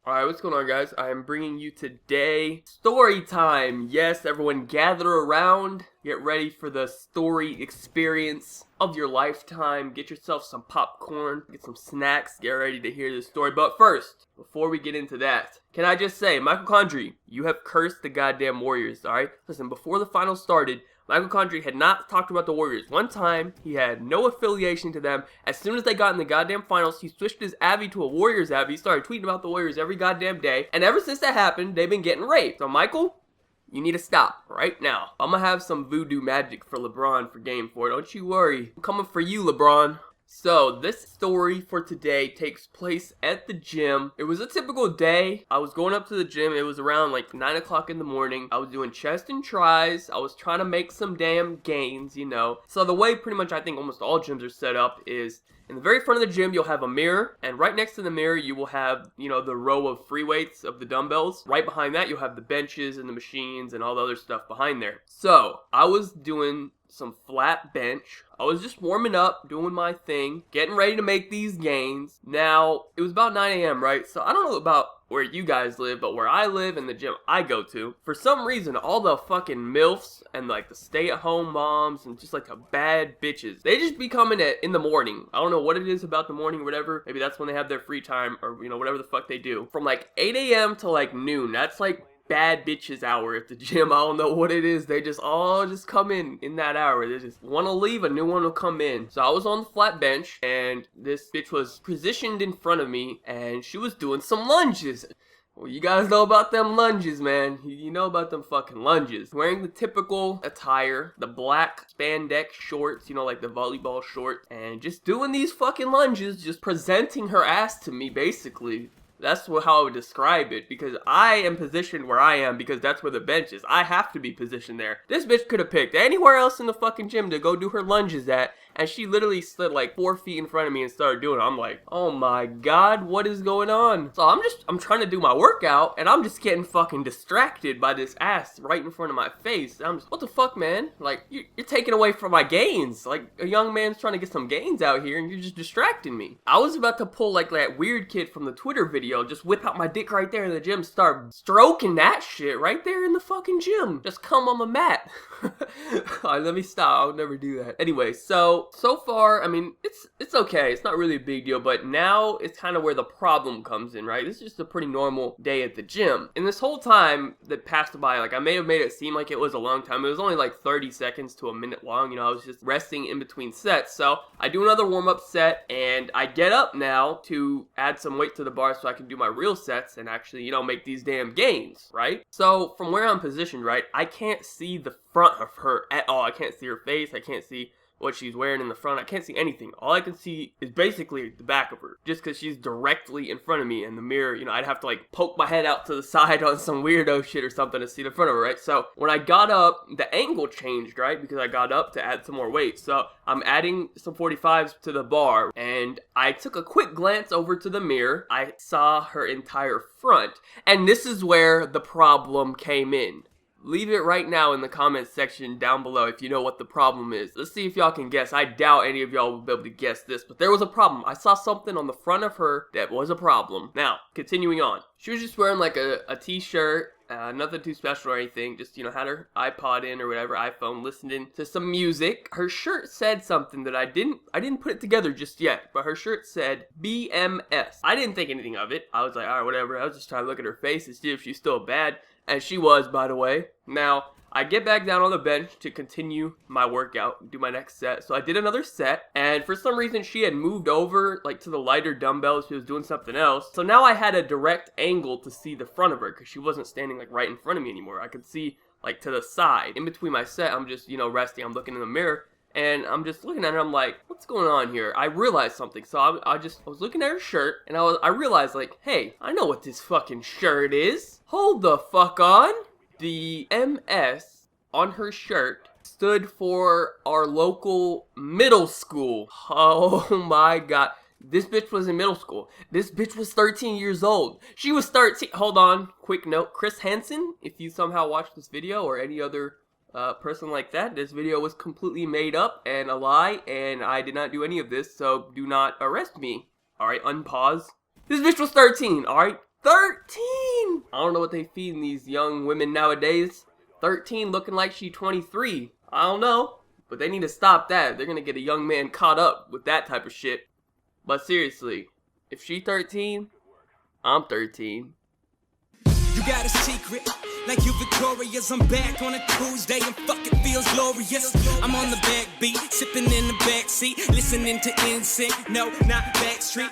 Alright, what's going on, guys? I am bringing you today story time. Yes, everyone gather around. Get ready for the story experience of your lifetime. Get yourself some popcorn, get some snacks, get ready to hear this story. But first, before we get into that, can I just say, Michael Condrey, you have cursed the goddamn Warriors, alright? Listen, before the finals started, Michael Condrey had not talked about the Warriors. One time, he had no affiliation to them. As soon as they got in the goddamn finals, he switched his Abby to a Warriors Abby. He started tweeting about the Warriors every goddamn day. And ever since that happened, they've been getting raped. So, Michael, you need to stop right now. I'm gonna have some voodoo magic for LeBron for game 4. Don't you worry. I'm coming for you, LeBron. So, this story for today takes place at the gym. It was a typical day. I was going up to the gym. It was around like 9 o'clock in the morning. I was doing chest and tries. I was trying to make some damn gains, you know. So, the way pretty much I think almost all gyms are set up is in the very front of the gym, you'll have a mirror. And right next to the mirror, you will have, you know, the row of free weights of the dumbbells. Right behind that, you'll have the benches and the machines and all the other stuff behind there. So, I was doing some flat bench. I was just warming up, doing my thing, getting ready to make these gains. Now, it was about 9 a.m., right? So I don't know about where you guys live, but where I live and the gym I go to, for some reason, all the fucking MILFs and like the stay-at-home moms and just like the bad bitches, they just be coming in the morning. I don't know what it is about the morning or whatever. Maybe that's when they have their free time or, you know, whatever the fuck they do. From like 8 a.m. to like noon. That's like bad bitches hour at the gym. I don't know what it is. They just all just come in that hour. They just want to leave, a new one will come in. So I was on the flat bench and this bitch was positioned in front of me and she was doing some lunges. Well, you guys know about them lunges, man. You know about them fucking lunges. Wearing the typical attire, the black spandex shorts, you know, like the volleyball shorts, and just doing these fucking lunges, just presenting her ass to me, basically. That's how I would describe it, because I am positioned where I am because that's where the bench is. I have to be positioned there. This bitch could have picked anywhere else in the fucking gym to go do her lunges at, and she literally slid like 4 feet in front of me and started doing it. I'm like, oh my god, what is going on? So I'm trying to do my workout, and I'm just getting fucking distracted by this ass right in front of my face. I'm just, what the fuck, man? Like, you're taking away from my gains. Like, a young man's trying to get some gains out here, and you're just distracting me. I was about to pull like that weird kid from the Twitter video, just whip out my dick right there in the gym, start stroking that shit right there in the fucking gym. Just come on the mat. Alright, let me stop. I'll never do that. Anyway, so far, I mean, it's okay. It's not really a big deal, but now it's kind of where the problem comes in, right? This is just a pretty normal day at the gym. And this whole time that passed by, like, I may have made it seem like it was a long time. It was only like 30 seconds to a minute long. You know, I was just resting in between sets. So I do another warm-up set, and I get up now to add some weight to the bar so I can do my real sets and actually, you know, make these damn gains, right? So from where I'm positioned, right, I can't see the front of her at all. I can't see her face. I can't see what she's wearing in the front. I can't see anything. All I can see is basically the back of her, just because she's directly in front of me in the mirror. You know, I'd have to like poke my head out to the side on some weirdo shit or something to see the front of her, right? So when I got up, the angle changed, right? Because I got up to add some more weight. So I'm adding some 45s to the bar, and I took a quick glance over to the mirror. I saw her entire front, and this is where the problem came in. Leave it right now in the comments section down below if you know what the problem is. Let's see if y'all can guess. I doubt any of y'all will be able to guess this, but there was a problem. I saw something on the front of her that was a problem. Now, continuing on. She was just wearing like a t-shirt, nothing too special or anything. Just, you know, had her iPod in or whatever, iPhone, listening to some music. Her shirt said something that I didn't put it together just yet, but her shirt said BMS. I didn't think anything of it. I was like, alright, whatever. I was just trying to look at her face and see if she's still bad. And she was, by the way. Now, I get back down on the bench to continue my workout, do my next set. So I did another set, and for some reason she had moved over like to the lighter dumbbells. She was doing something else. So now I had a direct angle to see the front of her because she wasn't standing like right in front of me anymore. I could see like to the side. In between my set, I'm just, you know, resting. I'm looking in the mirror, and I'm just looking at her. I'm like, what's going on here? I realized something. So I was looking at her shirt, and I realized like, hey, I know what this fucking shirt is. Hold the fuck on. The MS on her shirt stood for our local middle school. Oh my god. This bitch was in middle school. This bitch was 13 years old. She was 13. Hold on. Quick note. Chris Hansen, if you somehow watched this video or any other person like that, this video was completely made up and a lie, and I did not do any of this, so do not arrest me. Alright, unpause. This bitch was 13, alright? 13! I don't know what they feeding these young women nowadays. 13 looking like she 23. I don't know. But they need to stop that. They're gonna get a young man caught up with that type of shit. But seriously, if she 13, I'm 13. You got a secret, like you victorious. I'm back on a Tuesday and fucking feels glorious. I'm on the backbeat, sipping in the backseat, listening to NSYNC. No, not Backstreet.